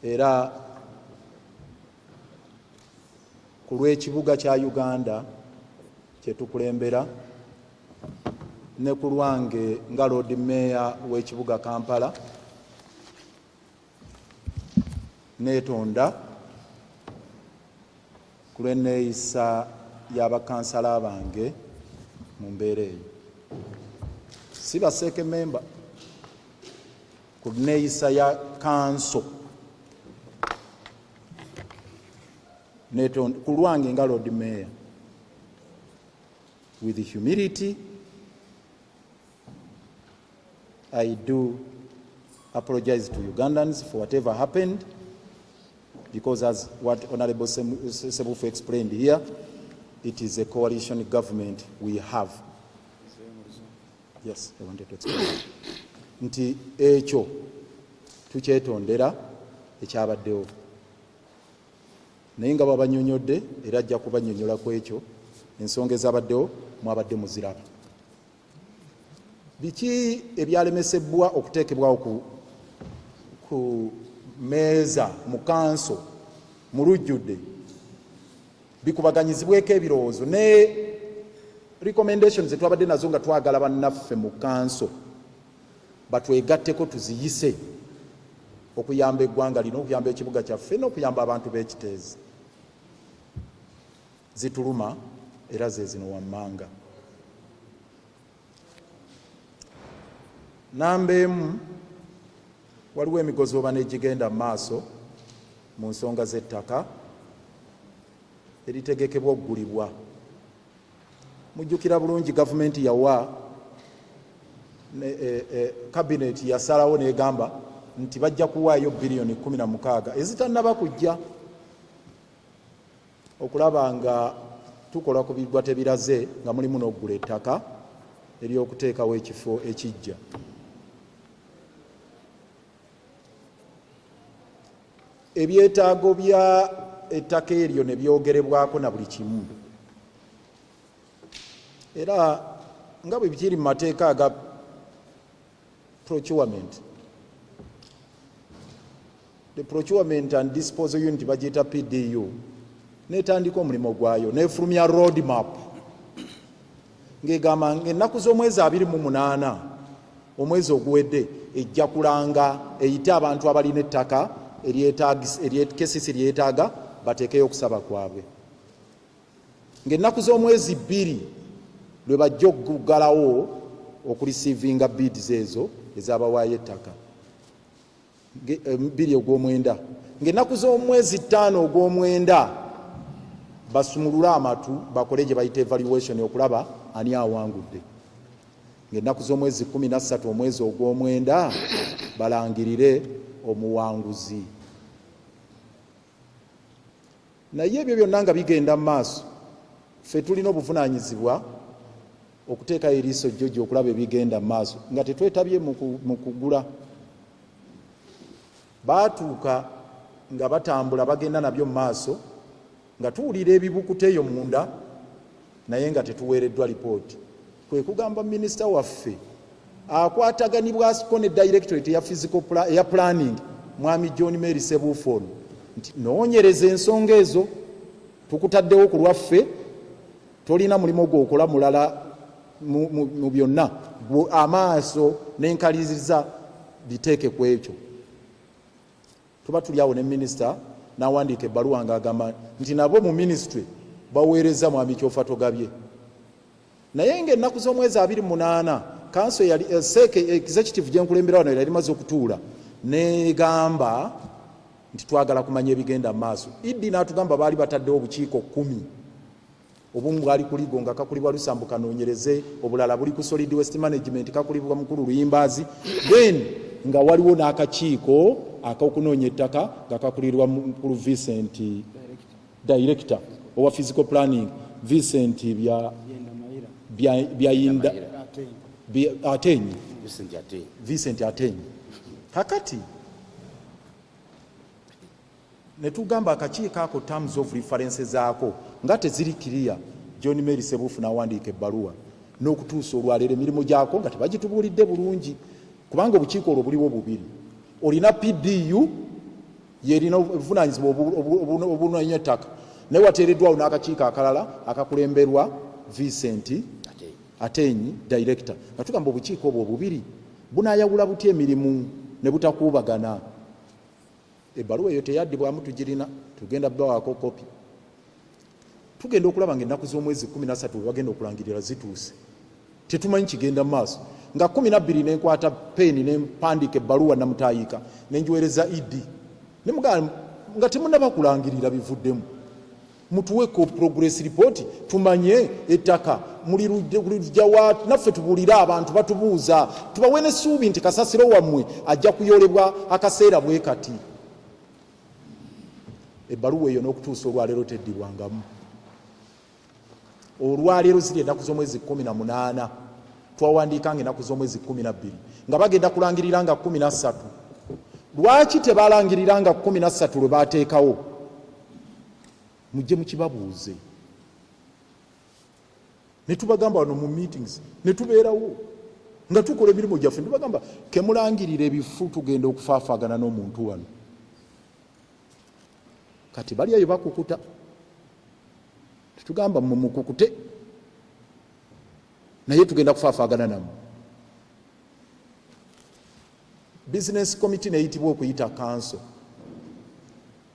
era ku lw'ekibuga kya Uganda kyetukulembera ne ku lwange nga Lord Mayor w'ekibuga Kampala neetonda ku lw'enneeyisa y'abakansala bange mu mbeera eyo. Si baseeke memba, ku nneeyisa ya kanso neetonda ku lwange nga Lord Mayor, with humility I do apologize to Ugandans for whatever happened, because as what Honorable Sebufu explained here, it is a coalition government we have. Yes, I wanted to explain. Nti ekyo tukyetondera ekyabaddewo. Naye nga babanyonyodde era ajja kubanyonyola ku ekyo ensonga ezabaddewo mwabadde muziraba. Biki ebyalemesebwa okuteekebwawo ku meeza mu kanso mu lujjudde bikubaganyizibweko ebirowoozo ne recommendations zetwabadde nazo nga twagala bannaffe mu kanso batwegatteko tuziyise okuyamba eggwanga lino, okuyamba ekibuga kyaffe n'okuyamba abantu b'ekiteezi. Zituluma era ze zino wammanga. Namba emu, waliwo emigozooba n'egigenda mu maaso mu nsonga z'ettaka eritegekebwa okugulibwa. Mujjukira bulungi gavumenti yawa kabineti yasalawo n'egamba nti bajja kuwaayo biliyoni 16 ezitannaba kujja okulaba nga tukola ku bigwa tebiraze nga mulimu n'okugula ettaka ery'okuteekawo ekifo ekijja. Ebyetaago bya ettaka eryo ne byogerebwako na buli kimu, era nga bwe bikiri mu mateeka aga procurement, the procurement and disposal unit bagiyita PDU netandika omulimu gwayo nefulumya road map ng'egamba ng'ennaku z'omwezi 28 omwezi oguwedde ejja kulanga eyite abantu abalina ettaka eryekesisi lyetaaga bateekeyo okusaba kwabwe. Ng'ennaku z'omwezi 2 lwe bajja okugalawo okurisiivinga bids ezo ez'abawaayo ettaka 2 ogw'omwenda. Ng'ennaku z'omwezi 5 ogw'omwenda basumulule amatu bakole gye bayita evaluation okulaba ani awangudde. Ng'ennaku z'omwezi 13 omwezi ogw'omwenda balangirire omuwanguzi. Naye ebyo byonna nga bigenda mu maaso, ffe tulina obuvunaanyizibwa okuteekayo eriiso jjoji okulaba ebigenda mu maaso nga tetwetabye mu kugula. Baatuuka nga batambula bagenda nabyo mu maaso nga tuwulira ebibukuta eyo munda naye nga tetuweereddwa lipooti. Kwe kugamba minisita waffe akwataganibwasiko ne Directorate ya planning mwami John Mary Sebufu nti noonyereza ensonga ezo tukutaddewo ku lwaffe, tolina mulimo gwokola mulala mu byonna, amaaso n'enkaliriza biteeke ku ekyo. Tuba tuli awo ne minisita n'awandiika ebbaluwa ng'agamba nti nabo mu ministry baweereza mwami Kyofa togabye. Naye ng'ennaku z'omwezi 28 kanso yali executive gyenkulembera wano yali maze okutuula n'egamba nti twagala kumanya ebigenda mu maaso. Idi n'atugamba baali bataddewo obukiiko 10, obumu bwali kuligo nga kakulibwa Lusambu kanoonyereze, obulala buli ku solid waste management kakulibwa mukulu Luyimbazi, then nga waliwo n'akakiiko ak'okunoonya ettaka nga kakulirwa mukulu Vincent Director owa physical planning Vincent byayinda Atenyi Vincent Atenyi. Kakati netugamba akakiiko ako terms of reference zaako nga teziri clear. John Mary Sebufu n'awandiika ebbaluwa n'okutuusa olwaleero emirimu gyako nga tebagitubuulidde bulungi, kubanga obukiiko olwo buliwo bubiri. Olina PDU yerina obuvunanyizibwa obunonya ettaka naye wateereddwawo n'akakiiko akalala akakulemberwa Vincent Atenyi director nga tugamba obukiiko obwo bubiri bunaayawula butya emirimu ne butakuubagana. Ebbaluwa eyo teyaddibwamu tugirina, tugenda bawaako kopi. Tugenda okulaba ng'ennaku z'omwezi 13 bwe bagenda okulangirira zituuse. Tetumanyi kigenda mu maaso. Nga 12 nenkwata peeni nempandiika ebbaluwa namutaayika nenjiweereza Idi. Ne mugamba nga temunnaba kulangirira bivuddemu. Mutuwe ko progress report tumanye ettaka muli lujja wa naffe tubulira abantu batubuuza tubawe n'essuubi nti kasasiro wammwe ajja kuyolebwa akaseera bwe kati. Ebbaluwa eyo n'okutuusa olwaleero teddibwangamu. Olwaleero ziri ennaku z'omwezi 18 twawandiikanga ennaku z'omwezi 12 nga bagenda kulangirira nga 13. Lwaki tebalangirira nga 13 lwe baateekawo? Mujje mukibabuuze. Ne tubagamba wano mu meetings ne tubeerawo nga tukola emirimu gyaffe ne tubagamba kemulangirira ebifu tugenda okufaafaagana n'omuntu wano. Kati bali ayo bakukuta. Tetugamba mukukute naye tugenda kufaafaagana namu. Business committee neyitibwa okuyita council.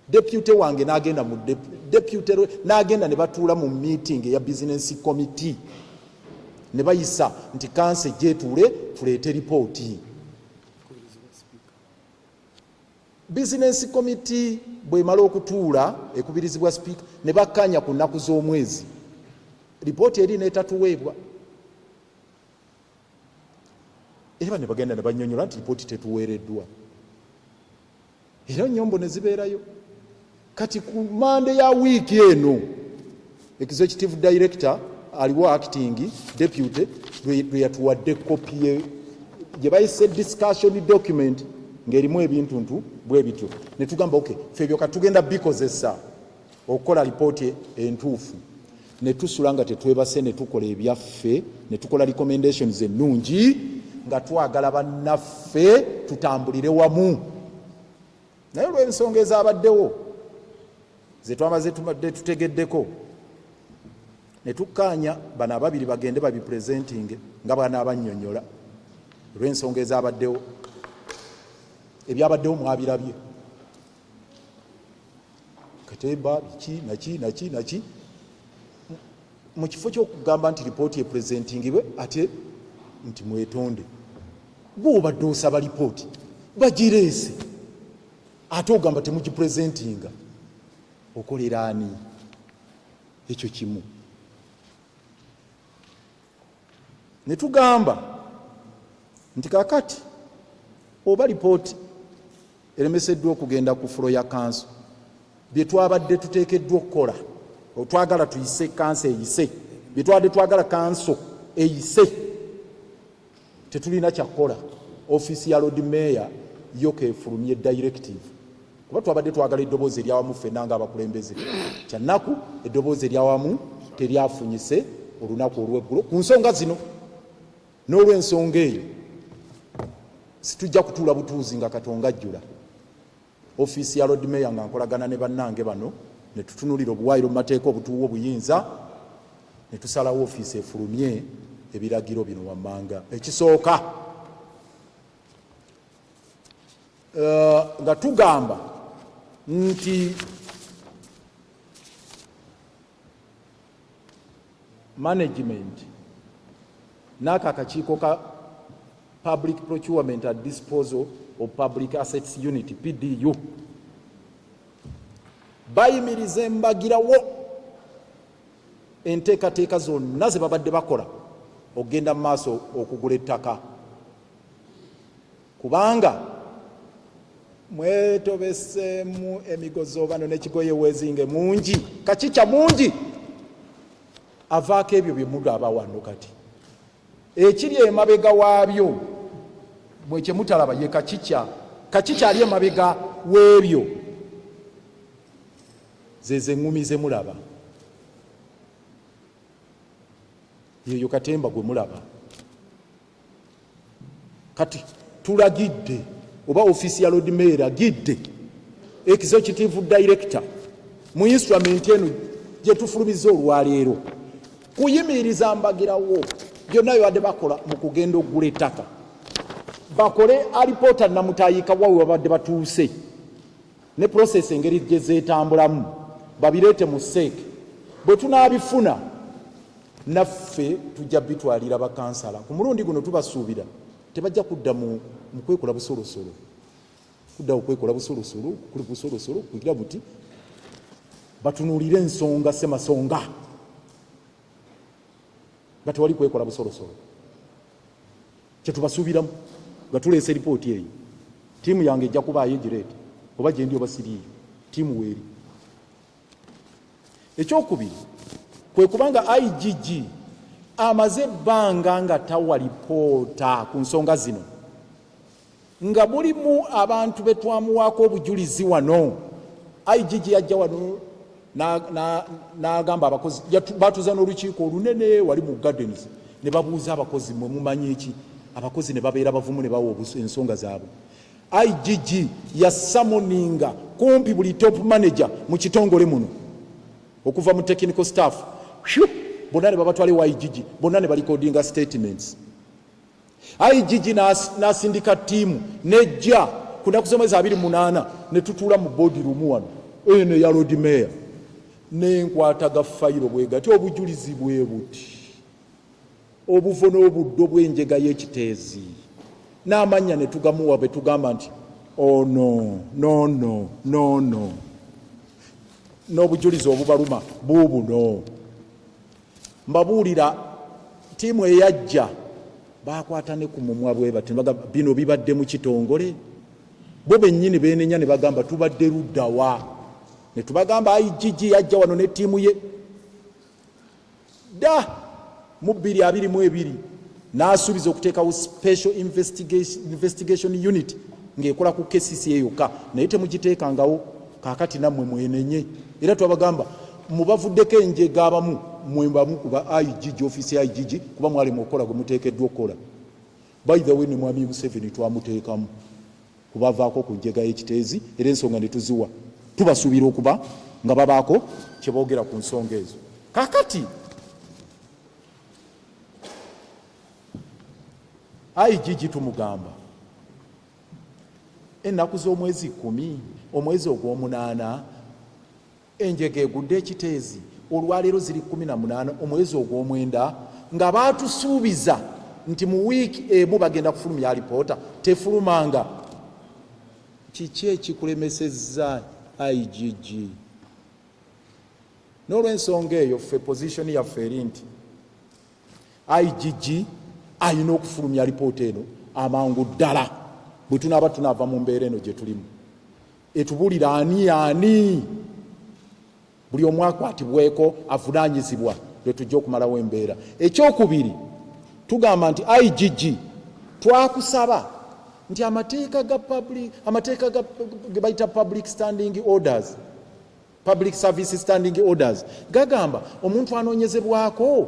Deputy wange n'agenda mu deputy n'agenda ne batuula mu meeting ya business committee ne bayisa nti council gyetuule tuleete ripooti. Business committee bwe mala okutuula ekubirizibwa speaker ne bakkanya ku nnaku z'omwezi ripooti eri neetatuweebwa. Era ne bagenda ne bannyonnyola nti ripooti tetuweereddwa. Era nnyombo ne zibeerayo. Kati ku Monday ya wiiki eno executive director aliwo acting deputy lwe yatuwadde kopi gye bayise discussion document ng'erimu ebintuntu bwe bityo ne tugamba okay ffe ebyo katugenda bikozesa okukola lipooti entuufu ne tusula nga tetwebase ne tukola ebyaffe ne tukola recommendations ennungi nga twagala bannaffe tutambulire wamu. Naye olw'ensonga ezabaddewo ze twamaze tutegeddeko ne tukkaanya bano ababiri bagende babipresenting nga bana abannyonnyola olw'ensonga ezabaddewo. Ebyabaddewo mwabirabye katemba biki naki mu kifo ky'okugamba nti ripooti epresentingibwe ate nti mwetonde bw'obadde osaba ripooti bagireese ate ogamba temugipresentinga okolera ani? Ekyo kimu. Ne tugamba nti kakati oba ripooti eremeseddwa okugenda ku fulo ya kanso bye twabadde tuteekeddwa okukola twagala tuyise kanso eyise bye twabadde twagala kanso eyise tetulina kyakukola. Office ya Lord Mayor yo kefulumye directive kuba twabadde twagala eddoboozi eryawamu ffenna nga abakulembeze kyannaku eddoboozi eryawamu teryafunyise olunaku olw'eggulo ku nsonga zino. N'olw'ensonga eyo situjja kutuula butuuzi nga Katonga ajjula. Office ya Lord Mayor nga nkolagana ne bannange bano ne tutunulira obuwaayiro mu mateeka obutuuwa obuyinza ne tusalawo office efulumye ebiragiro bino wammanga. Ekisooka nga tugamba nti management n'ako akakiiko ka Public Procurement and Disposal of Public Assets Unit PDU bayimirize mbagirawo enteekateeka zonna ze babadde bakola okugenda mu maaso okugula ettaka kubanga mwetobesemu emigozo bano n'ekigoye wezinge mungi kakica mungi avaako ebyo bye mugaba wano kati ekiri emabega waabyo mwe kye mutalaba ye kakica ali emabega w'ebyo zeze ngumi ze mulaba yeyo katemba gwe mulaba kati tulagidde oba ofisi ya Lord Mayor agidde executive director mu instrument eno gye tufulumiza olwaleero kuyimiriza mbagirawo byonna bibadde bakola mu kugenda okugula ettaka bakole alipoota namutayika wawe babadde batuuse ne process engeri gye zeetambulamu babireete mu seeke bwe tunaabifuna naffe tujja bitwalira bakansala ku mulundi guno tubasuubira tebajja kudda mu kwekola busolosolo kuddawo kwekola busolosolo kuli busolosolo kugira buti batunuulire ensonga semasonga nga tewali kwekola busolosolo kyetubasuubiramu nga tuleese ripooti eyo tiimu yange ejja kubaayo egireeta oba gyendi oba siriiyo tiimu weeri ekyokubiri kwe kubanga IGG amaze ebbanga nga tawa lipoota ku nsonga zino nga mulimu abantu betwamuwaako obujulizi wano IGG yajja wano n'agamba abakozi batuuza n'olukiiko olunene wali mu gardens ne babuuza abakozi mwe mumanyi eki abakozi ne babeera bavumu ne bawa ensonga zaabwe IGG yasamoninga kumpi buli top manager mu kitongole muno okuva mu technical staff bonna ne babatwale wa IGG bonna ne balikodinga statements IGG n'asindika ttiimu nejja ku nnaku z'omwezi 28 ne tutuula mu boodi rumu wano eno ya road mayor n'enkwataga fayiro bwe gati obujulizi bwe buti obuvo n'obuddo bw'enjega y'ekiteezi n'amannya ne tugamuwa be tugamba nti oh no n'obujulizi obubaluma buubuno mbabuulira ttiimu eyajja bakwata ne ku mumwa bwe bati bino bibadde mu kitongole bo bennyini beenenya ne bagamba tubadde luddawa ne tubagamba IGG yajja wano ne ttiimu ye da mu 2022 n'asuubiza okuteekawo special investigation unit ng'ekola ku KCCA yokka naye temugiteekangawo kaakati nammwe mwenenye era twabagamba mubavuddeko enjega abamu mwembamu kuba IGG office ya IGG kuba mwali mukola gwe muteekeddwa okukola by the way ne mwami Museveni twamuteekamu kubavaako ku njega y'ekiteezi era ensonga ne tuziwa tubasuubira okuba nga babaako kye boogera ku nsonga ezo kaakati IGG tumugamba ennaku z'omwezi 10 omwezi ogw'omunaana enjega egudde ekiteezi olwaleero ziri 18 omwezi ogw'omwenda nga baatusuubiza nti mu wiiki emu bagenda kufulumya alipoota tefulumanga kiki ekikulemesezza IGG n'olw'ensonga eyo ffe position yaffe eri nti IGG alina okufulumya alipoota eno amangu ddala bwe tunaaba tunaava mu mbeera eno gye tulimu etubuulira ani buli omu akwatibweko avunaanyizibwa lwe tujja okumalawo embeera ekyokubiri tugamba nti IGG twakusaba nti amateeka ge bayita public service standing orders gagamba omuntu anoonyezebwako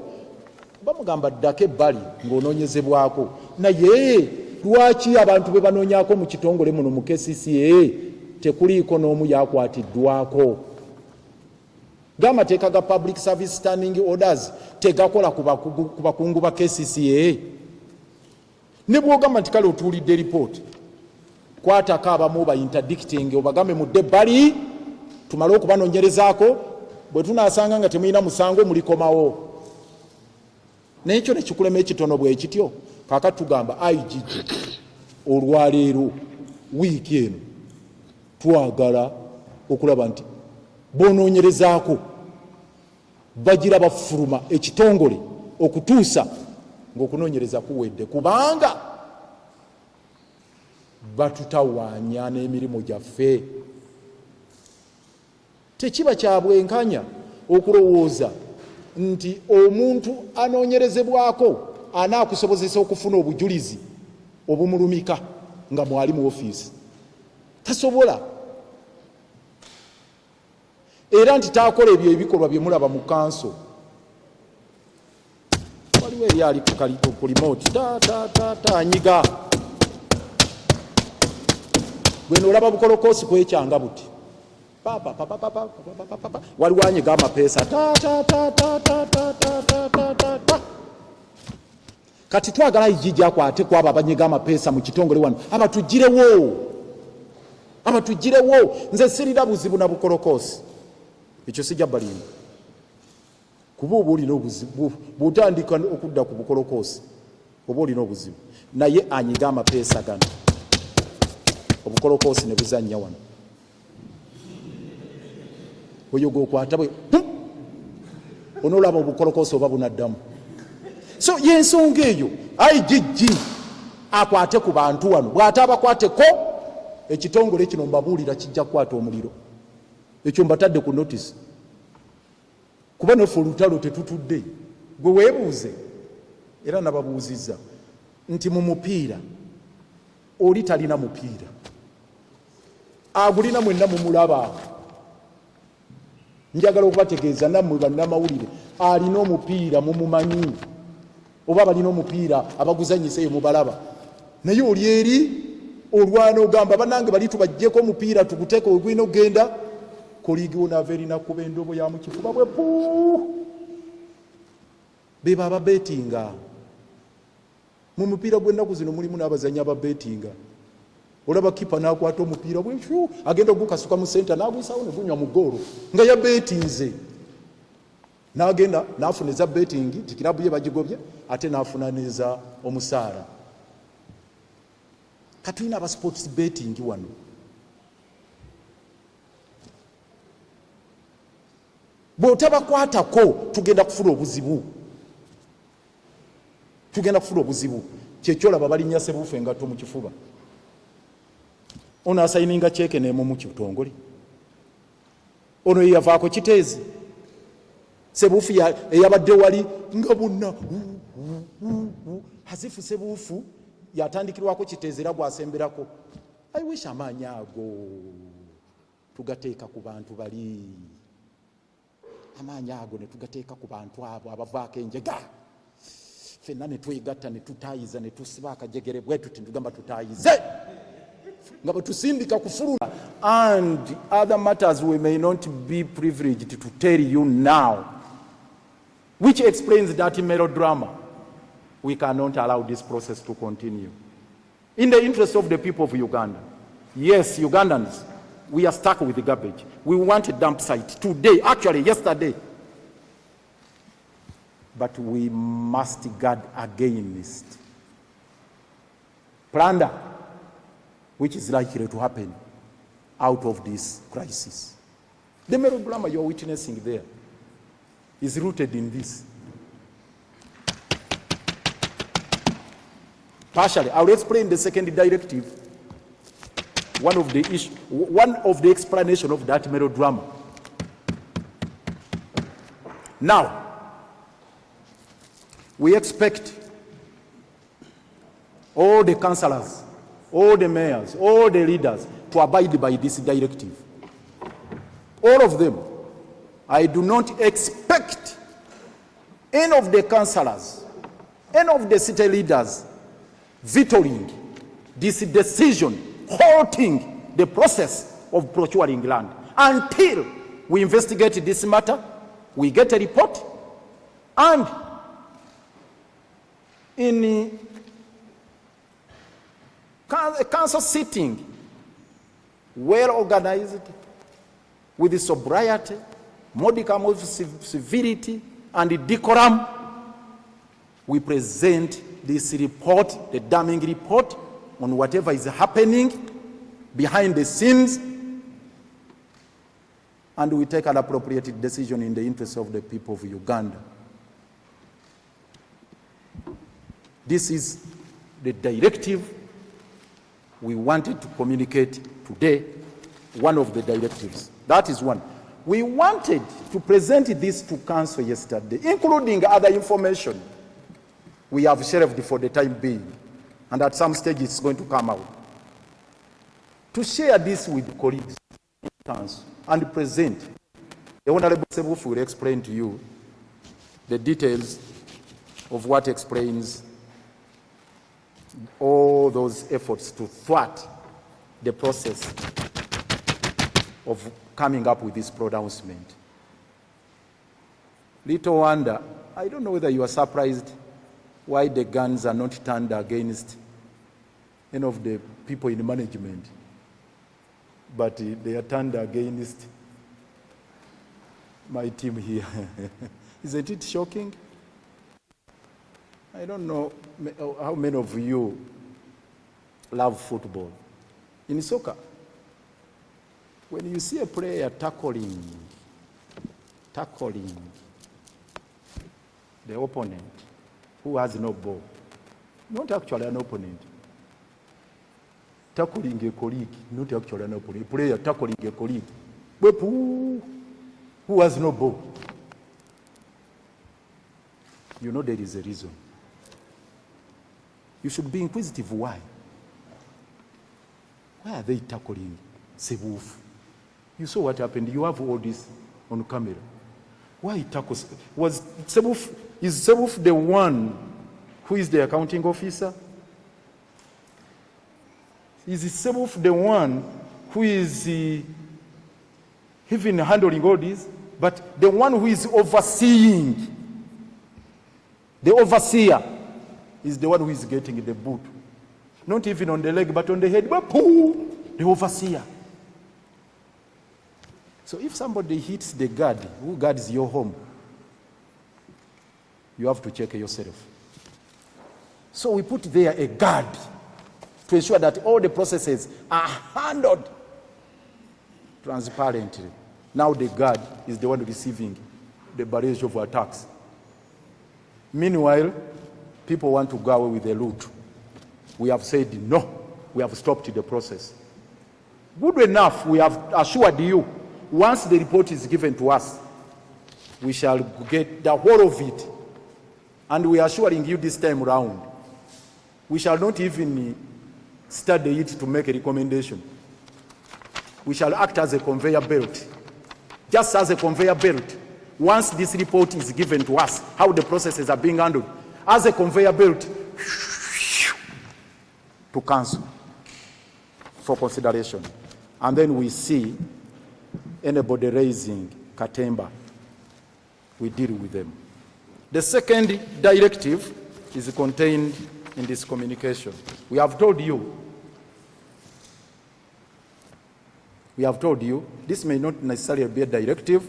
bamugamba ddako ebbali ng'onoonyezebwako naye lwaki abantu be banoonyako mu kitongole muno mu KCCA tekuliiko n'omu yakwatiddwako g'amateeka ga public service standing orders tegakola ku bakungu ba KCCA ne bw'ogamba nti kale otuulidde ripooti kwatako abamu ba interdicting obagambe mudde ebbali tumale okubanoonyerezaako bwe tunaasanga nga temulina musango mulikomawo n'ekyo ne kikulema ekitono bwe kityo kaakati tugamba IGG olwaleero wiiki eno twagala okulaba nti bonoonyerezaako bagira bafuluma ekitongole okutuusa ng'okunoonyereza kuwedde kubanga batutawaanya n'emirimu gyaffe tekiba kya bwenkanya okulowooza nti omuntu anoonyerezebwako anaakusobozesa okufuna obujulizi obumulumika nga mwali mu ofiisi tasobola era nti taakola ebyo ebikolwa bye mulaba mu kanso waliwo eri ali ku remote anyiga gwe noolaba bukolokoosi kwekyanga buti waliwo anyiga amapeesa kati twagala ijiji akwate kwabo abanyiga amapeesa mu kitongole wano abatugirewo nze sirira buzibu na bukolokoosi ekyo sijja balimba kuba oba olina obuzibu bw'otandika okudda ku bukolokoosi oba olina obuzibu naye anyiga amapeesa gano obukolokoosi ne buzannya wano oyo gwokwata bwe onoolaba obukolokoosi oba bunaddamu. So yensonga eyo IGG akwate ku bantu wano bw'ate abakwateko ekitongole kino mbabuulira kijja kukwata omuliro. Ekyo mbatadde ku notice kuba nefe olutalo tetutudde gwe weebuuze era nababuuzizza nti mu mupiira oli talina mupiira agulina mwenna mumulaba. Njagala okubategeeza nammwe bannamawulire alina omupiira mumumanyi oba balina omupiira abaguzanyiseeyo mubalaba naye oli eri olwana ogamba banange bali tubajjeko omupiira tuguteeka ogwina okgenda koligiwo naava erina kuba endobo ya mukifuba bwe puu beba ababetinga mu mupiira gw'ennaku zino mulimu n'abazanyi ababetinga. Olaba kipa nakwata omupiira bwekyo agenda ogukasuka mu senta nagwisawo ne gunywa mu ggoolo nga yabetinze n'agenda n'afuna eza betingi nti kirabu ye bagigobye ate n'afuna neza omusaala. Katulina aba sports betting wano bw'otabakwatako tugenda kufuna obuzibu kyekyolaba balinnya Sebuufu engatto mu kifuba ono asayininga kyeke neemu mu kitongole ono yeyavaako kiteezi Sebuufu eyabadde wali nga bonna hazifu Sebuufu yatandikirwako kiteezi era gwasemberako. I wish amaanyi ago tugateeka ku bantu bali amaanyi ago ne tugateeka ku bantu abo abavaako enjega fenna ne twegatta ne tutaayiza ne tusiba akajegere bwe tuti tugamba tutaayize nga batusindika kufuluma. And other matters we may not be privileged to tell you now, which explains that melodrama. We cannot allow this process to continue. In the interest of the people of Uganda, yes, Ugandans, we are stuck with the garbage. We want a dump site today, actually yesterday. But we must guard against plunder, which is likely to happen out of this crisis. The melodrama you're witnessing there is rooted in this. Partially, I will explain the second directive, one of the explanation of that melodrama. Now, we expect all the councillors, all the mayors, all the leaders to abide by this directive. All of them. I do not expect any of the councillors, any of the city leaders vetoing this decision, halting the process of procuring land until we investigate this matter, we get a report, and in a council sitting, well organized, with the sobriety, modicum of civility, and decorum, we present this report, the damning report, on whatever is happening behind the scenes, and we take an appropriate decision in the interest of the people of Uganda. This is the directive we wanted to communicate today, one of the directives. That is one. We wanted to present this to Council yesterday, including other information we have shelved for the time being, and at some stage it's going to come out. To share this with colleagues in Council and present, the Honorable Sebuufu will explain to you the details of what explains all those efforts to thwart the process of coming up with this pronouncement. Little wonder, I don't know whether you are surprised why the guns are not turned against any of the people in management, but they are turned against my team here. Isn't it shocking? I don't know how many of you love football. In soccer, when you see a player tackling the opponent who has no ball, not actually an opponent, tackling a colleague, not actually an opponent, a player tackling a colleague, who has no ball, you know there is a reason. You should be inquisitive. Why? Why are they tackling Sebuf? You saw what happened. You have all this on camera. Why he tackles? Is Sebuf the one who is the accounting officer? Is Sebuf the one who is even handling all this? But the one who is overseeing, the overseer, is the one who is getting the boot. Not even on the leg, but on the head. But the overseer. So if somebody hits the guard who guards your home, you have to check yourself. So we put there a guard to ensure that all the processes are handled transparently. Now the guard is the one receiving the barrage of attacks. Meanwhile, people want to go away with the loot. We have said no. We have stopped the process. Good enough, we have assured you, once the report is given to us, we shall get the whole of it. And we are assuring you this time round, we shall not even study it to make a recommendation. We shall act as a conveyor belt. Just as a conveyor belt, once this report is given to us, how the processes are being handled, as a conveyor belt, to council for consideration. And then we see anybody raising katemba, we deal with them. The second directive is contained in this communication. We have told you, this may not necessarily be a directive,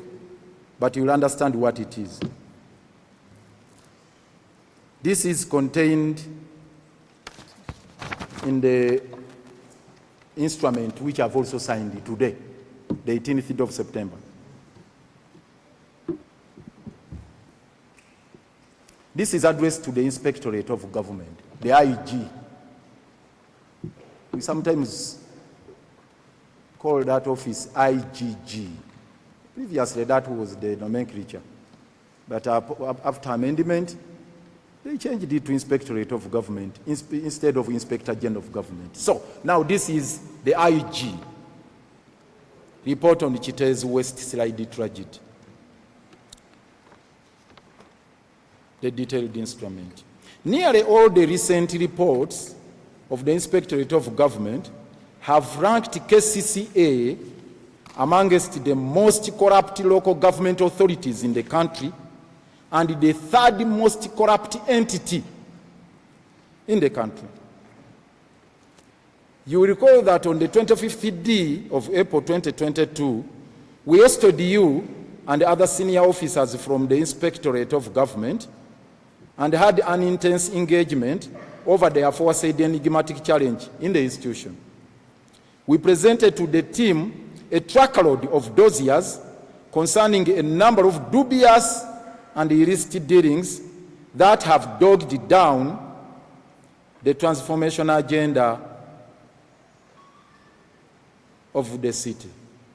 but you'll understand what it is. This is contained in the instrument which I've also signed today, the 18th of September. This is addressed to the Inspectorate of Government, the IG. We sometimes call that office IGG. Previously, that was the nomenclature. But after amendment, they changed it to Inspectorate of Government instead of Inspector General of Government. So now this is the IG. Report on Chite's West Slide tragedy. The detailed instrument. Nearly all the recent reports of the Inspectorate of Government have ranked KCCA amongst the most corrupt local government authorities in the country and the third most corrupt entity in the country. You will recall that on the 25th day of April 2022, we hosted you and other senior officers from the Inspectorate of Government and had an intense engagement over the aforesaid enigmatic challenge in the institution. We presented to the team a trackload of dossiers concerning a number of dubious and illicit dealings that have dogged down the transformation agenda of the city.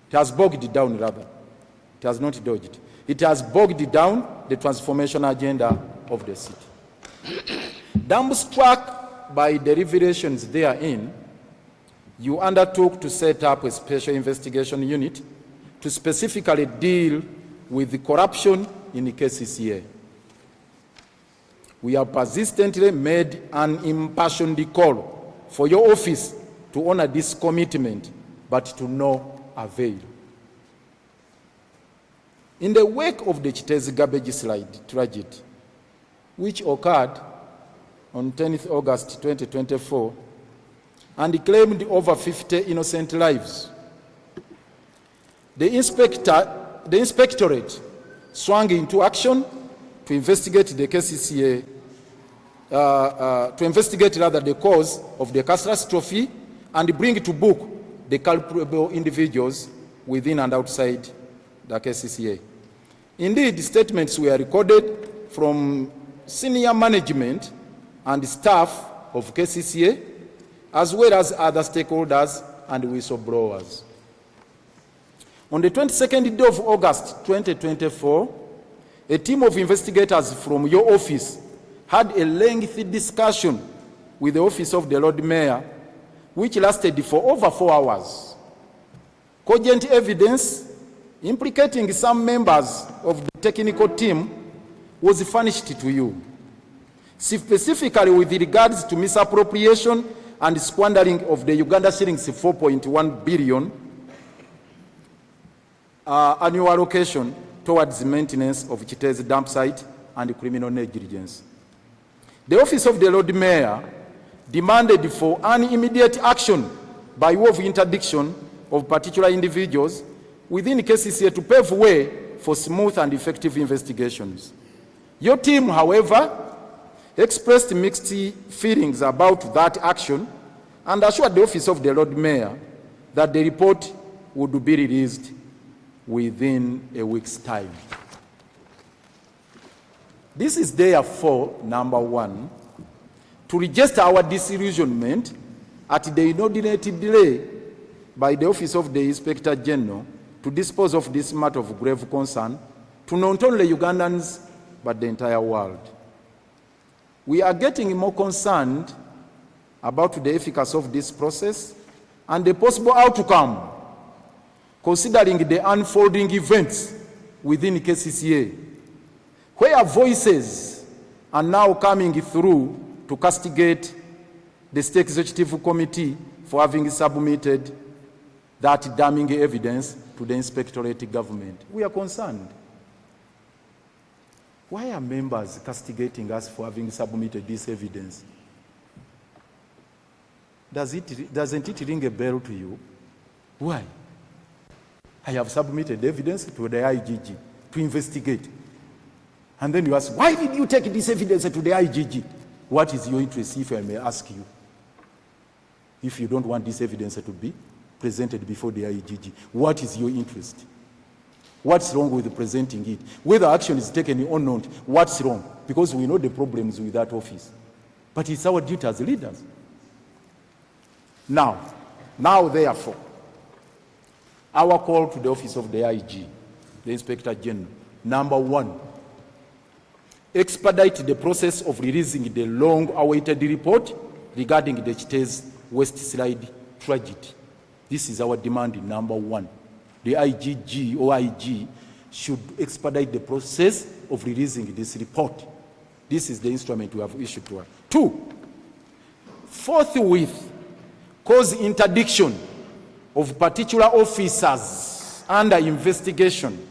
It has bogged down, rather. It has not dogged. It has bogged down the transformation agenda of the city. Dumbstruck by the revelations therein, you undertook to set up a special investigation unit to specifically deal with the corruption in the KCCA. We have persistently made an impassioned call for your office to honor this commitment, but to no avail. In the wake of the Chitezi garbage slide tragedy, which occurred on 10th August 2024 and claimed over 50 innocent lives, the Inspectorate swung into action to investigate the KCCA, the cause of the catastrophe and bring to book the culpable individuals within and outside the KCCA. Indeed, statements were recorded from senior management and staff of KCCA, as well as other stakeholders and whistleblowers. On the 22nd day of August 2024, a team of investigators from your office had a lengthy discussion with the Office of the Lord Mayor, which lasted for over 4 hours. Cogent evidence implicating some members of the technical team was furnished to you, specifically with regards to misappropriation and squandering of the Uganda shillings 4.1 billion annual allocation towards the maintenance of Chitezi dump site and criminal negligence. The Office of the Lord Mayor demanded for an immediate action by way of interdiction of particular individuals within KCCA to pave way for smooth and effective investigations. Your team, however, expressed mixed feelings about that action and assured the Office of the Lord Mayor that the report would be released within a week's time. This is therefore, number one, to register our disillusionment at the inordinate delay by the Office of the Inspector General to dispose of this matter of grave concern to not only Ugandans, but the entire world. We are getting more concerned about the efficacy of this process and the possible outcome, considering the unfolding events within KCCA, where voices are now coming through to castigate the State Executive Committee for having submitted that damning evidence to the Inspectorate government. We are concerned. Why are members castigating us for having submitted this evidence? Doesn't it ring a bell to you? Why? I have submitted evidence to the IGG to investigate. And then you ask, why did you take this evidence to the IGG? What is your interest, if I may ask you? If you don't want this evidence to be presented before the IGG, what is your interest? What's wrong with presenting it? Whether action is taken or not, what's wrong? Because we know the problems with that office. But it's our duty as leaders. Now therefore, our call to the Office of the IG, the Inspector General, number one, expedite the process of releasing the long-awaited report regarding the Chitezi West Slide tragedy. This is our demand, number one. The IGG or IG should expedite the process of releasing this report. This is the instrument we have issued to her. 2, forthwith cause interdiction of particular officers under investigation,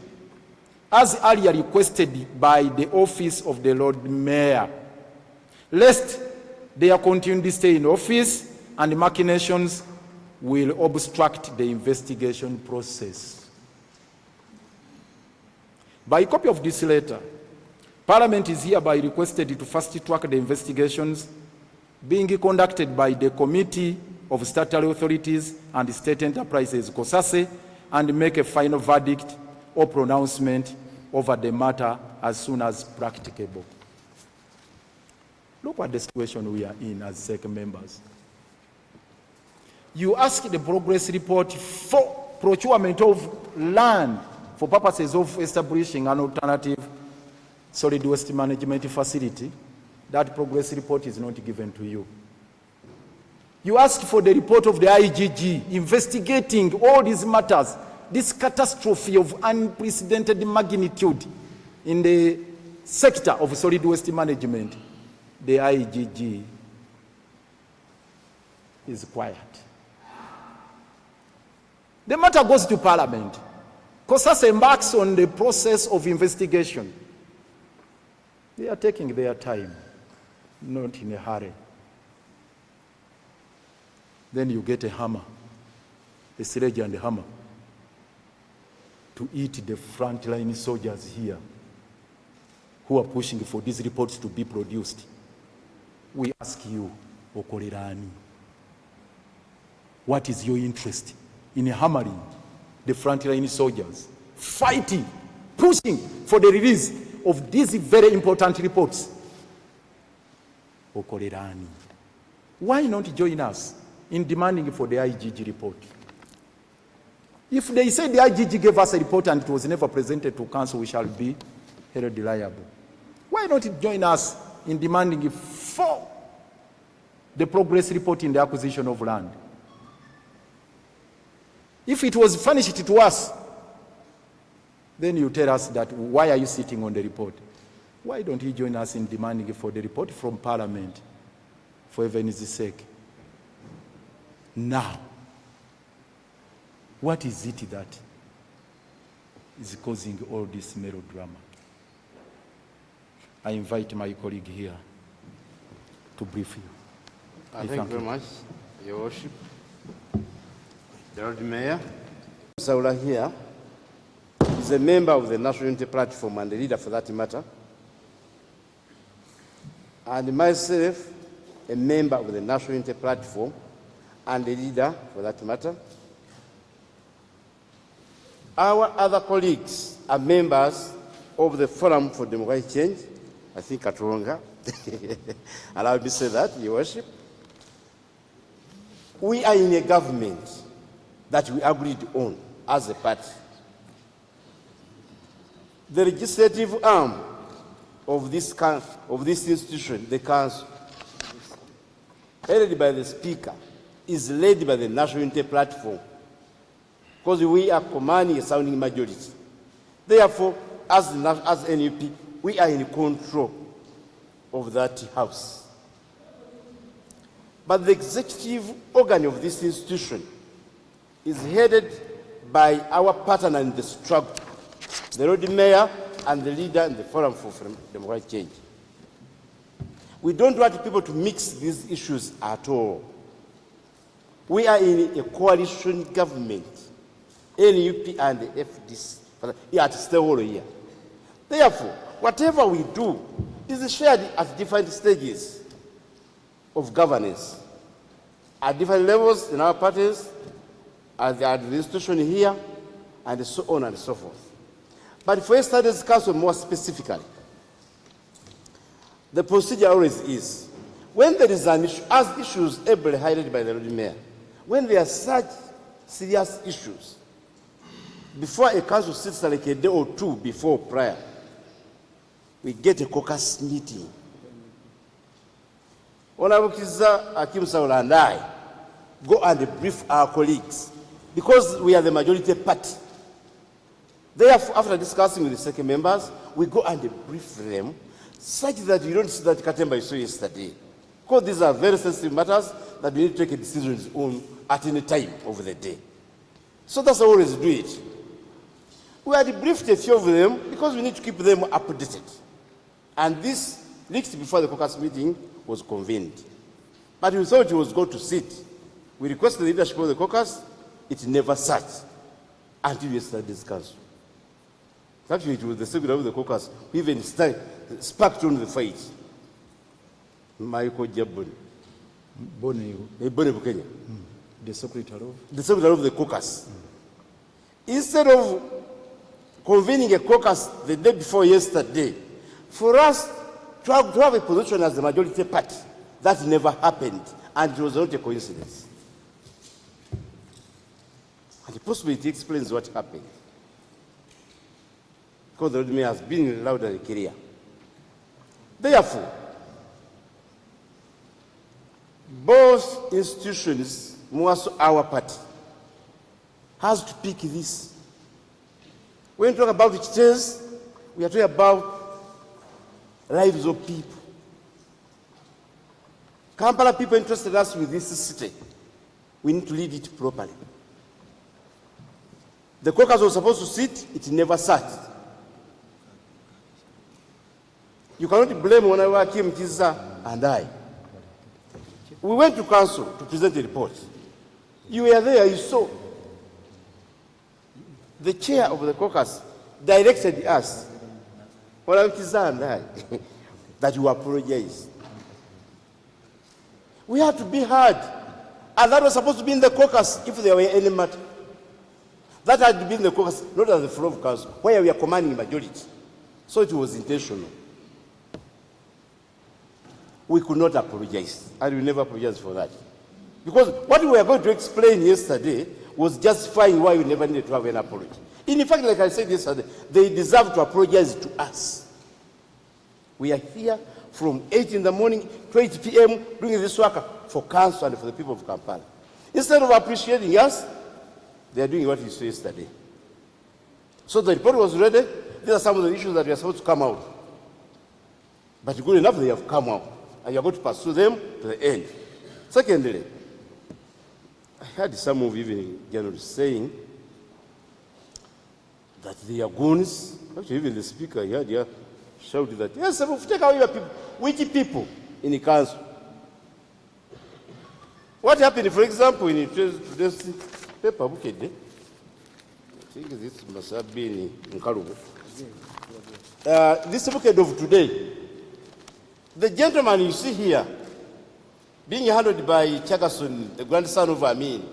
as earlier requested by the Office of the Lord Mayor, lest their continued stay in office and machinations will obstruct the investigation process. By copy of this letter, Parliament is hereby requested to fast-track the investigations being conducted by the Committee of Statutory Authorities and State Enterprises, COSASE, and make a final verdict or pronouncement over the matter as soon as practicable. Look at the situation we are in as SEC members. You ask the progress report for procurement of land for purposes of establishing an alternative solid waste management facility. That progress report is not given to you. You ask for the report of the IGG investigating all these matters, this catastrophe of unprecedented magnitude in the sector of solid waste management. The IGG is quiet. The matter goes to Parliament. COSAS embarks on the process of investigation. They are taking their time, not in a hurry. Then you get a hammer, a sledge and a hammer, to eat the frontline soldiers here who are pushing for these reports to be produced. We ask you, Okolerani, what is your interest in hammering the frontline soldiers, fighting, pushing for the release of these very important reports? Okolerani, why not join us in demanding for the IGG report? If they say the IGG gave us a report and it was never presented to council, we shall be held liable. Why not join us in demanding for the progress report in the acquisition of land? If it was furnished to us, then you tell us that why are you sitting on the report? Why don't you join us in demanding for the report from Parliament, for heaven's sake? Now, what is it that is causing all this melodrama? I invite my colleague here to brief you. Thank you very much, Your Worship. The Lord Mayor, Councilor here is a member of the National Unity Platform and a leader for that matter. And myself, a member of the National Unity Platform and a leader for that matter. Our other colleagues are members of the Forum for Democratic Change, I think Katonga. Allow me to say that, Your Worship. We are in a government that we agreed on as a party. The legislative arm of this institution, the Council, headed by the Speaker, is led by the National Unity Platform, because we are commanding a sounding majority. Therefore, as NUP, we are in control of that house. But the executive organ of this institution is headed by our partner in the struggle, the Lord Mayor and the leader in the Forum for Democratic Change. We don't want people to mix these issues at all. We are in a coalition government, NUP and the FDC, at stakeholder here. Therefore, whatever we do is shared at different stages of governance, at different levels in our parties, at the administration here, and so on and so forth. But for Yesterday's Council more specifically, the procedure always is, when there is an issue, as issues ably highlighted by the Lord Mayor, when there are such serious issues, before a council sits like a day or two before prior, we get a caucus meeting. Honorable Akim Saula and I go and brief our colleagues, because we are the majority party. Therefore, after discussing with the second members, we go and brief them, such that you don't see that Katemba you saw yesterday. Because these are very sensitive matters that we need to take a decision on at any time of the day. So that's how we always do it. We had briefed a few of them because we need to keep them updated. And this, weeks before the caucus meeting was convened. But we thought it was going to sit. We requested the leadership of the caucus. It never sat until yesterday's council. Actually, it was the secretary of the caucus who even sparked on the fight. Michael Jabon. Boni Bukenya. The secretary of? The secretary of the caucus. Instead of convening a caucus the day before yesterday, for us to have a position as the majority party, that never happened, and it was not a coincidence. And the possibility explains what happened. Because the Lord Mayor has been loud and clear. Therefore, both institutions, more so our party, has to pick this. When we talk about exchange, we are talking about lives of people. Kampala people entrusted us with this city. We need to lead it properly. The caucus was supposed to sit, it never sat. You cannot blame Honorable Kim Kizza and I. We went to council to present a report. You were there, you saw. The chair of the caucus directed us, Honorable Kizza and I, that you apologize. We had to be heard. And that was supposed to be in the caucus if there were any matter. That had to be in the caucus, not at the floor of council, where we are commanding majority. So it was intentional. We could not apologize, and we never apologize for that. Because what we were going to explain yesterday was justifying why we never needed to have an apology. In fact, like I said yesterday, they deserve to apologize to us. We are here from 8 in the morning to 8 p.m. doing this work for council and for the people of Kampala. Instead of appreciating us, they are doing what we saw yesterday. So the report was ready. These are some of the issues that were supposed to come out. But good enough, they have come out. And you are going to pursue them to the end. Secondly, I heard some of even journalists saying that they are goons. Actually, even the speaker here shouted that, yes, take away your people. Which people in the council? What happened, for example, in today's paper book, I think this must have been in Kalubu. This book of today, the gentleman you see here, being handled by Chagason, the grandson of Amin,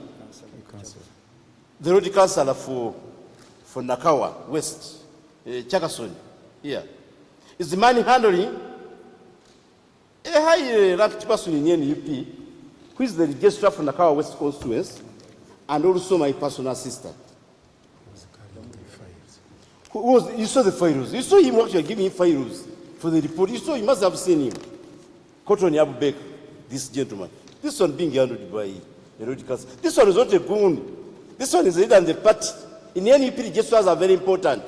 the road councillor for Nakawa West, Chagason, here, is the man handling a high-ranked person in NUP, who is the registrar for Nakawa West constituency, and also my personal assistant. You saw the files. You saw him actually giving him files for the report. You saw, you must have seen him. Cotton Abubek, this gentleman. This one being handled by the road council. This one is not a goon. This one is leader in the party. In the NUP, registrars are very important.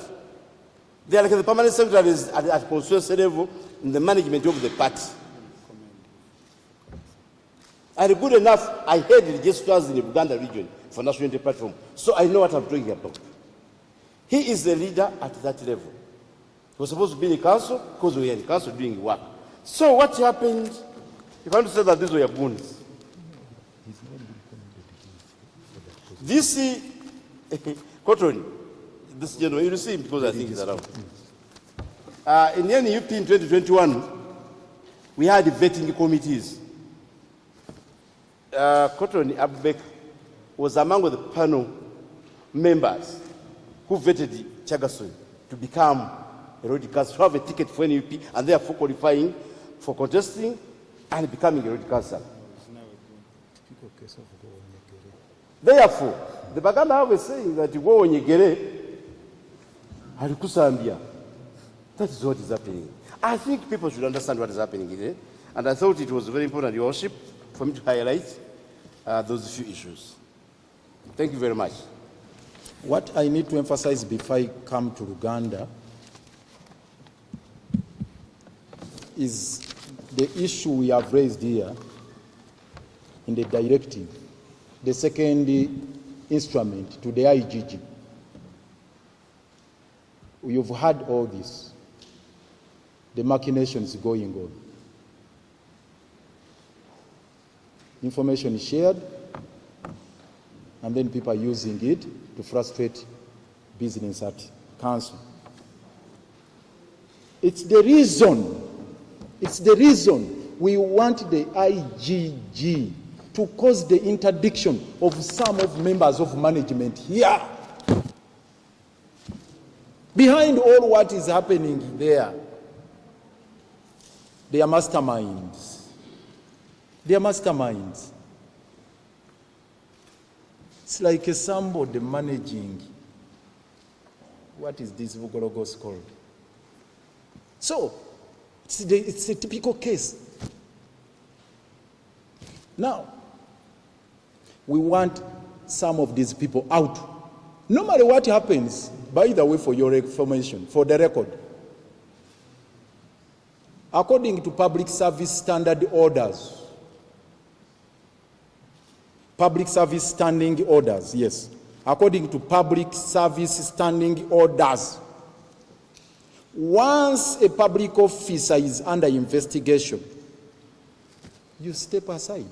They are like the permanent secretaries at constituency level in the management of the party. And good enough, I heard the registrars in the Uganda region for National Unity Platform, so I know what I'm talking about. He is the leader at that level. He was supposed to be in the council because we were in the council doing work. So what happened? You can't say that these were goons. This Cotton, this gentleman, you will see him because I think he's around. In the NUP in 2021, we had vetting committees. Cotton Abubek was among the panel members who vetted Chagason to become a road councillor, to have a ticket for NUP, and therefore qualifying for contesting and becoming a road councillor. Therefore, the Baganda was saying that you go on Yegere, Harikusambia. That is what is happening. I think people should understand what is happening here, and I thought it was very important, Your Worship, for me to highlight those few issues. Thank you very much. What I need to emphasize before I come to Uganda is the issue we have raised here in the directive, the second instrument to the IGG. You've heard all this, the machinations going on. Information is shared, and then people are using it to frustrate business at council. It's the reason we want the IGG to cause the interdiction of some of members of management here. Behind all what is happening there, they are masterminds. They are masterminds. It's like somebody managing, what is this Vugologos called? So, it's a typical case. Now, we want some of these people out. No matter what happens, by the way, for your information, for the record, according to public service standard orders, public service standing orders, yes, according to public service standing orders. Once a public officer is under investigation, you step aside.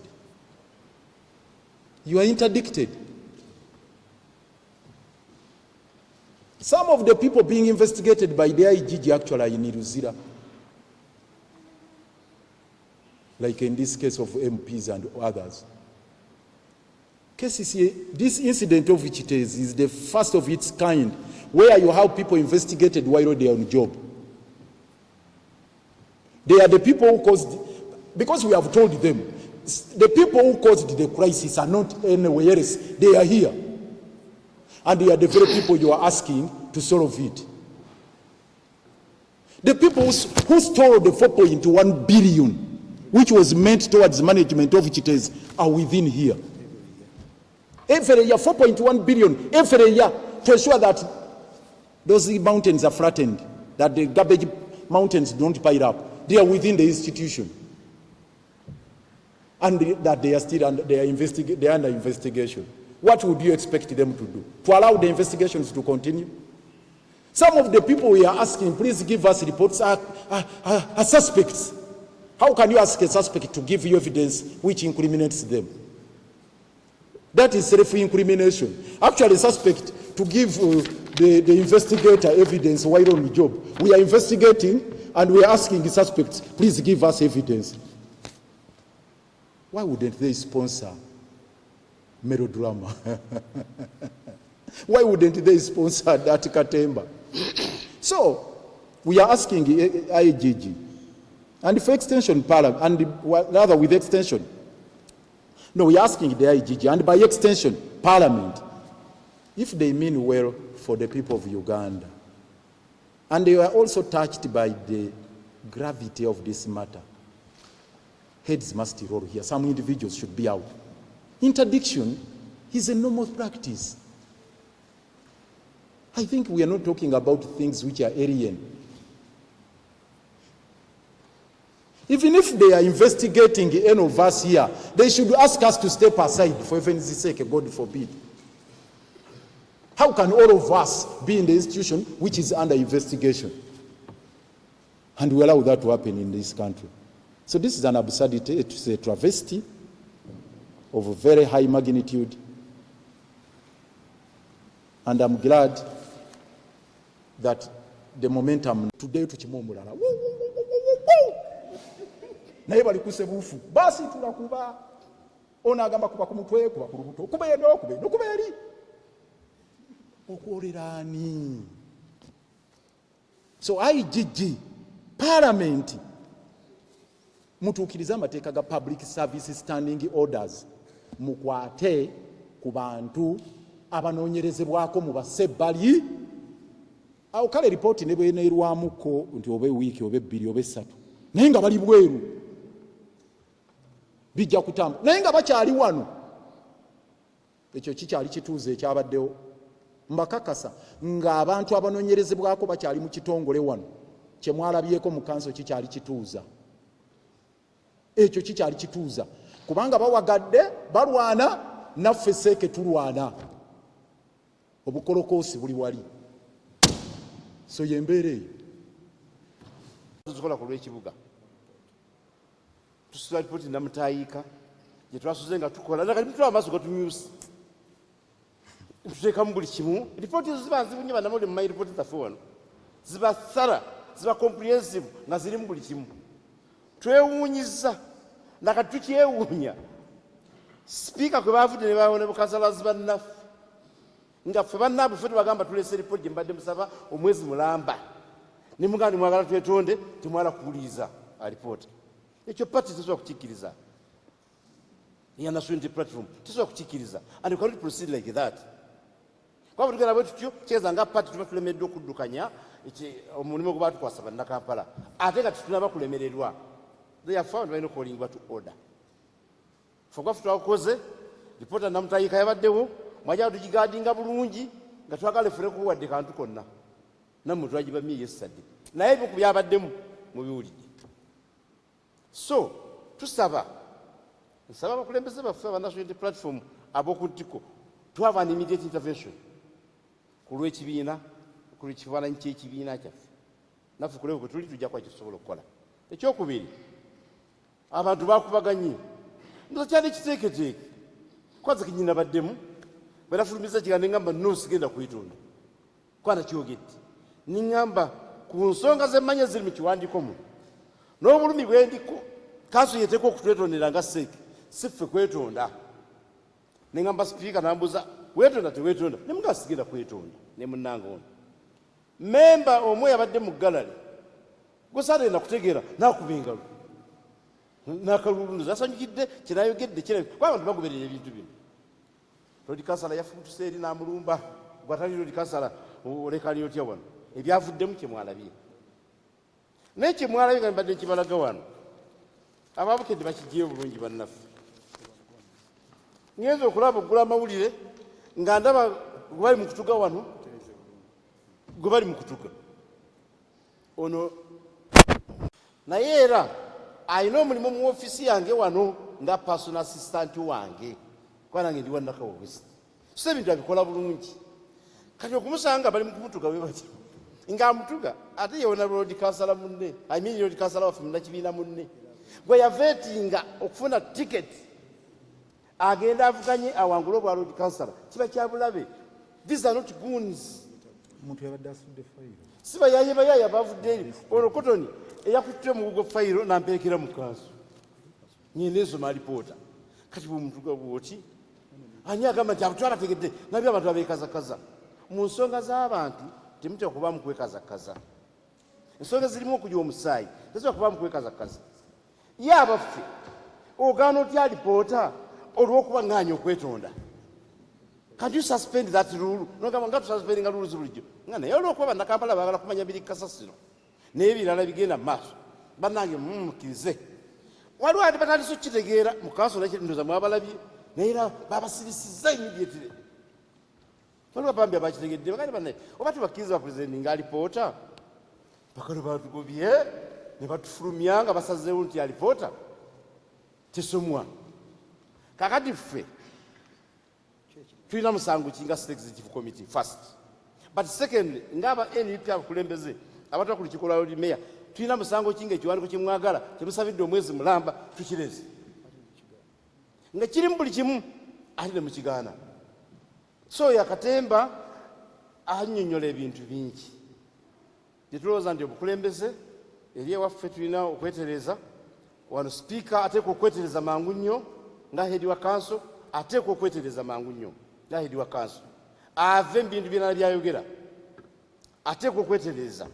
You are interdicted. Some of the people being investigated by the IGG actually are in Iruzira. Like in this case of MPs and others. This incident of which it is the first of its kind, where you have people investigated while they are on job. They are the people who caused, because we have told them, the people who caused the crisis are not anywhere else. They are here. And they are the very people you are asking to solve it. The people who stole the 4.1 billion, which was meant towards management of Chitez, are within here. Every year, 4.1 billion, every year, to ensure that those mountains are flattened, that the garbage mountains don't pile up. They are within the institution. And that they are still under, they are under investigation. What would you expect them to do? To allow the investigations to continue? Some of the people we are asking, please give us reports, are suspects. How can you ask a suspect to give you evidence which incriminates them? That is self-incrimination. Actually, suspect to give the investigator evidence while on the job. We are investigating and we are asking the suspects, please give us evidence. Why wouldn't they sponsor melodrama? Why wouldn't they sponsor that Katemba? So, we are asking IGG, and for extension, Parliament, and rather with extension. No, we are asking the IGG, and by extension, Parliament, if they mean well for the people of Uganda, and they were also touched by the gravity of this matter, heads must roll here. Some individuals should be out. Interdiction is a normal practice. I think we are not talking about things which are alien. Even if they are investigating any of us here, they should ask us to step aside, for heaven's sake, God forbid. How can all of us be in the institution which is under investigation? And we allow that to happen in this country. So this is an absurdity, it's a travesty of a very high magnitude. And I'm glad that the momentum today to Chimomulala. Naye bali kusebufu. Basi tunakuba. Ona agamba kuba kumutwe kuba kulubuto. Kuba yendo kuba yali. Okuolerani. So IGG, Parliament, mutukiriza amateeka ga public service standing orders mukwate ku bantu abanoonyerezebwako mu basebbali. Awo kale ripooti ne bweneerwamuko nti oba wiiki oba ebbiri oba essatu naye nga bali bweru bijja kutamba naye nga bakyali wano. Ekyo kikyali kituuzo ekyabaddewo. Mbakakasa ng'abantu abanoonyerezebwako bakyali mu kitongole wano kye mwalabyeko mu kanso kikyali kituuza. Ekyo kikyali kituuza kubanga bawagadde balwana naffe seeke tulwana. Obukolokoosi buli wali. So yembeera eyo tukola ku lw'ekibuga tusula lipooti namutayiika gye twasuze nga tukola nakati tutula amaaso gatumyusa tuteekamu buli kimu. Lipooti ezo ziba nzibu nnyo bannamawulire mumanyi lipooti zaffe wano ziba thara ziba comprehensive nga zirimu buli kimu. Twewuunyiza nakati tukyewuunya sipiika kwe baavudde ne baawona bukasalazi bannaffe nga ffe bannabwe ffe tubagamba tuleese lipooti gye mbadde musaba omwezi mulamba ne mugamba ne mwagala twetonde temwala kuwuliriza alipoota. Ekyo pati tesobola kukikkiriza. Ya National Unity Platform tesobola kukikkiriza and we cannot proceed like that. Kwa tugenda bwe tutyo kyeza nga pati tuba tulemeddwa okuddukanya omulimu gwe baatukwasa bannakampala ate nga tetunaba kulemererwa. They have found no calling to order. For gwafu twakoze lipoota namutayiika yabaddewo mwajja tugigaadinga bulungi nga twagala fere kuwadde kantu konna nammwe twagibamye yesterday naye ebyo ku byabaddemu mu biwulidde. So nsaba abakulembeze baffe aba National Unity Platform ab'oku ntiko to have an immediate intervention. Kulwe kibiina, kuli kifaananyi ky'ekibiina kyaffe. Naffe kulebe kwe tuli tujja kuba kisobola okukola. Ekyokubiri, abantu baakubaganye. Ndoza kyali kiteeketeeke. Kwanza kinyina baddemu, bwe nafulumiza kigambo ne ngamba no sigenda kuyitunda. Kwana kyogedde. Ne ngamba ku nsonga z'emmanya ziri mu kiwandiiko muno. N'obulumi bwe ndiko, kanso yeteeka okutwetondera nga seeke, si ffe kwetonda. Ne ngamba sipiika n'ambuuza, weetonda teweetonda? Ne mugamba sigenda kwetonda, ne munnange ono. Memba omwe yabadde mu gallery, gwe saagenda kutegeera n'akuba engalo. N'akaluluuza asanyukidde kye n'ayogedde kirabika, kuba abantu bagoberera ebintu bino. Lord Councilor yafuutuse eri n'amulumba, gw'atali Lord Councilor oleka ali otya wano. Ebyavuddemu kye mwalabye. Naye kye mwalabye nga mbadde nkibalaga wano. Abaabukedde bakiggyeyo bulungi bannaffe. Ngenze okulaba oggula amawulire nga ndaba gwe bali mu kutuga wano, gwe bali mu kutuga ono. Naye era alina omulimu mu ofiisi yange wano nga personal assistant wange, kuba nange ndi wannakawo west. So ebintu abikola bulungi. Kati okumusanga bali mu kumutuga bwe batyo ng'amutuga ate yewona Lord Councilor munne, I mean Lord Councilor waffe munnakibiina munne, gwe yaveetinga okufuna tiketi agenda avuganye awangula obwa Lord Councilor, kiba kya bulabe. These are not goons. Omuntu yabadde asudde fayiro. Si bayaye bavudde eri. Ono Kotoni eyakutte mu Google fayiro n'amperekera mu kanso. Nyine nsoma alipoota. Kati bw'omutuga bw'oti ani agamba nti abantu abategedde nabyo abantu abeekazakaza. Mu nsonga z'abantu temutera kubaamu kwekazakaza. Ensonga zirimu okujja omusaayi teziba kubaamu kwekazakaza. Ye abaffe ogaana otya alipoota olw'okuba ng'anya okwetonda. Can you suspend that rule? Nogamba nga tususpendinga rules bulijjo. Nga naye olw'okuba bannakampala baagala kumanya biri kasasiro n'ebirala bigenda mu maaso, bannange mukkirize. Waliwo ate batandise okukitegeera mu kanso nakyendoza mwabalabye naye era babasirisizza immediately. Waliwo bambi abakitegedde bagandi bannaye oba tubakkiriza bapulezidenti nga alipoota bakale batugobye ne batufulumya nga basazeewo nti alipoota tesomwa. Kakati ffe tulina musango ki nga Executive Committee first, but second ng'aba NUP abakulembeze abatwa ku lukiiko lwa Lord Mayor tulina musango ki ng'ekiwandiiko kye mwagala kyemusabidde omwezi mulamba tukireze nga kirimu buli kimu ate ne mukigaana. So yakatemba annyonnyola ebintu bingi tetulowooza nti obukulembeze eri ewaffe tulina okwetereza wano. Sipiika ateekwa okwetereza mangu nnyo nga heedi wa kanso, ateekwa okwetereza mangu nnyo nga heedi wa kanso. Ave mu bintu byonna byayogera ateekwa okwetereza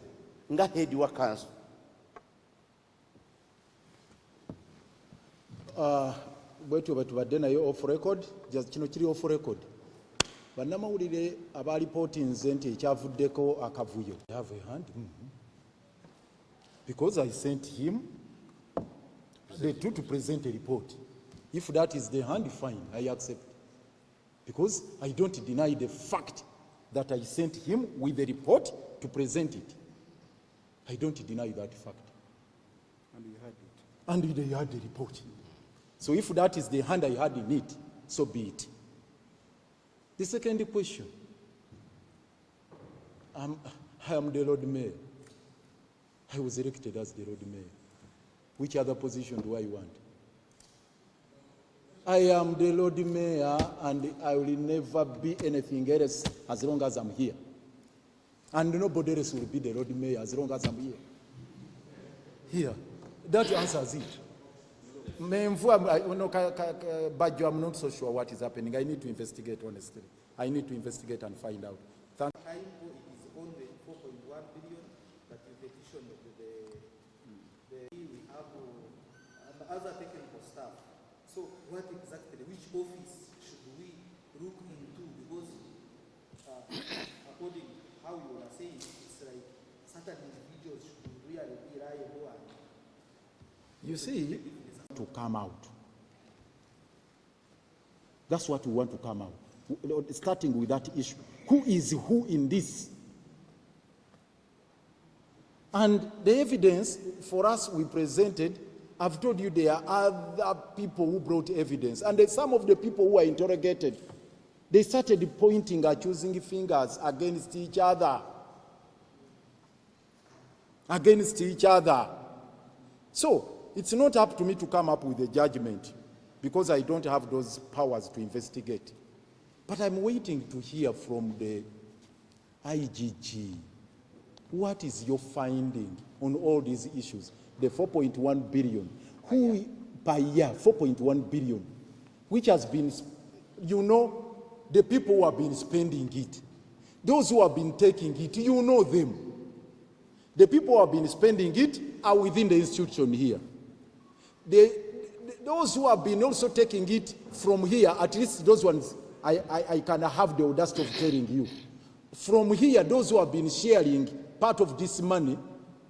nga heedi wa kanso. Bwetyo bwe tubadde nayo off record, kino kiri off record. Bannamawulire abalipootinze nti ekyavuddeko akavuyo. I have a hand. Because I sent him the two to present a report. If that is the hand, fine, I accept. Because I don't deny the fact that I sent him with the report to present it. I don't deny that fact. And you had it. And they had the report. So if that is the hand I had in it, so be it. The second question. I am the Lord Mayor. I was elected as the Lord Mayor. Which other position do I want? I am the Lord Mayor and I will never be anything else as long as I'm here. And nobody else will be the Lord Mayor as long as I'm here. Here. That answers it. But I'm not so sure what is happening. I need to investigate, honestly. I need to investigate and find out. Thank you. It is on the 4.1 billion that you petitioned we have other technical staff. So what exactly, which office should we look into? Because according to how you are saying, it's like certain individuals should really be reliable. You see, to come out. That's what we want to come out. Starting with that issue. Who is who in this? And the evidence for us we presented, I've told you there are other people who brought evidence. And some of the people who are interrogated They started pointing, accusing fingers against each other. Against each other. So, it's not up to me to come up with a judgment because I don't have those powers to investigate. But I'm waiting to hear from the IGG. What is your finding on all these issues? The 4.1 billion, who per year, 4.1 billion, which has been, you know, the people who have been spending it, those who have been taking it, you know them. The people who have been spending it are within the institution here. Those who have been also taking it from here, at least those ones, I can have the audacity of telling you. From here, those who have been sharing part of this money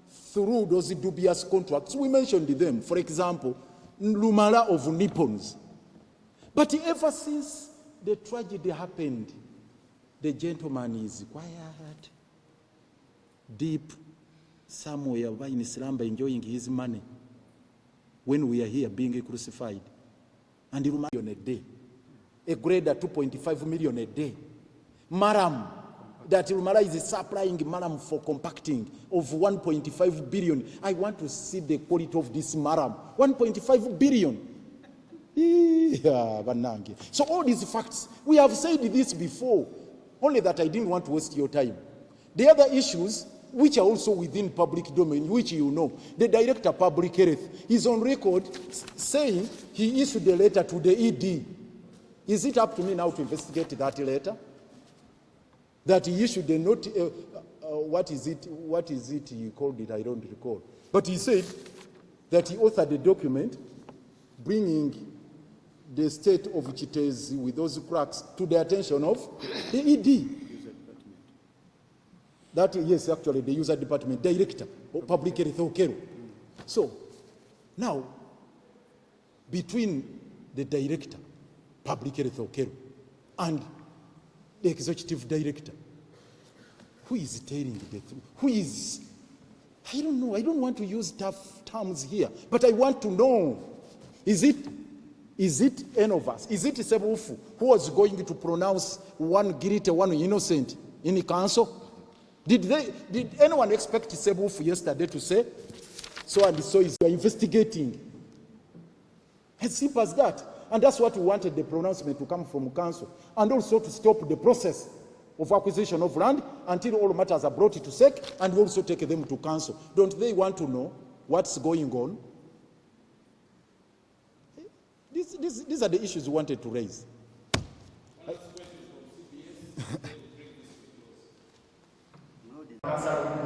through those dubious contracts, we mentioned them. For example, Lumala of Nippons. But ever since the tragedy happened, the gentleman is quiet, deep, somewhere in slumber enjoying his money when we are here being crucified. And $1 million a day. A grader 2.5 million a day. Maram, that Rumara is supplying maram for compacting of 1.5 billion. I want to see the quality of this maram. 1.5 billion. So all these facts, we have said this before, only that I didn't want to waste your time. The other issues, which are also within public domain, which you know, the Director of Public Health is on record saying he issued a letter to the ED. Is it up to me now to investigate that letter? That he issued a note, what is it he called it, I don't recall. But he said that he authored a document bringing the state of Chitezi with those cracks to the attention of the ED. That, yes, actually, the user department, Director of Public Health, Okero. So, now, between the Director, Public Health, Okero, and the Executive Director, who is telling the truth? Who is, I don't know, I don't want to use tough terms here, but I want to know, is it any of us? Is it Sebufu who was going to pronounce one guilty, one innocent in the council? Did anyone expect Sebufu yesterday to say, so and so is investigating? As simple as that. And that's what we wanted the pronouncement to come from council. And also to stop the process of acquisition of land until all matters are brought to SEC and we also take them to council. Don't they want to know what's going on? These are the issues we wanted to raise. Councilor.